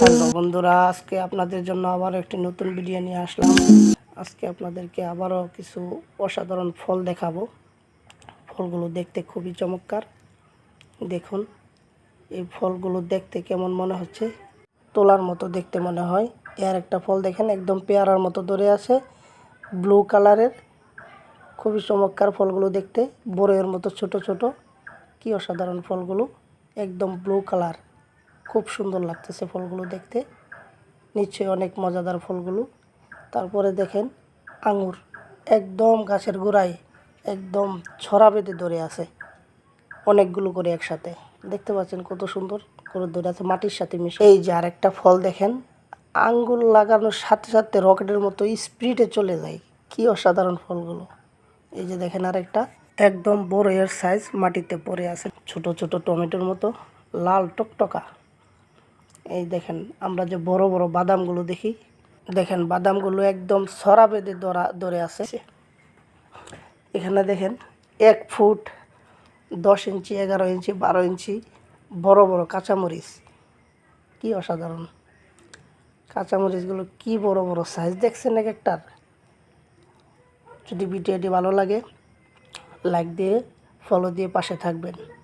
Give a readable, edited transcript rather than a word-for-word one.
Hello বন্ধুরা, আজকে আপনাদের জন্য আবার একটি নতুন ভিডিও নিয়ে আসলাম। আজকে আপনাদেরকে আবারও কিছু অসাধারণ ফল দেখাবো। ফলগুলো দেখতে খুবই চমৎকার। দেখুন, এই ফলগুলো দেখতে কেমন মনে হচ্ছে, তোলার মতো দেখতে মনে হয়। এর একটা ফল দেখেন, একদম পেয়ারার মতো ধরে আছে, ব্লু কালারের। খুবই চমৎকার ফলগুলো দেখতে, বড়ের মতো ছোট ছোট। কি অসাধারণ ফলগুলো, একদম ব্লু কালার। খুব সুন্দর লাগতেছে ফলগুলো দেখতে, নিশ্চয়ই অনেক মজাদার ফলগুলো। তারপরে দেখেন আঙুর, একদম গাছের গোড়ায় একদম ছড়া বেঁধে ধরে আছে, অনেকগুলো করে একসাথে। দেখতে পাচ্ছেন কত সুন্দর করে ধরে আছে, মাটির সাথে মিশে। এই যে আরেকটা ফল দেখেন, আঙ্গুর লাগানোর সাথে সাথে রকেটের মতো স্পিডে চলে যায়। কি অসাধারণ ফলগুলো। এই যে দেখেন আরেকটা, একদম বড় এর সাইজ, মাটিতে পড়ে আছে, ছোট ছোট টমেটোর মতো, লাল টকটকা। এই দেখেন আমরা যে বড় বড় বাদামগুলো দেখি, দেখেন বাদামগুলো একদম ছড়া বেঁধে ধরে আছে। এখানে দেখেন 1 ফুট 10 ইঞ্চি, 11 ইঞ্চি, 12 ইঞ্চি বড় বড় কাঁচামরিচ। কি অসাধারণ কাঁচামরিচগুলো, কি বড় বড় সাইজ দেখছেন এক একটার। যদি ভিডিওটি ভালো লাগে, লাইক দিয়ে ফলো দিয়ে পাশে থাকবেন।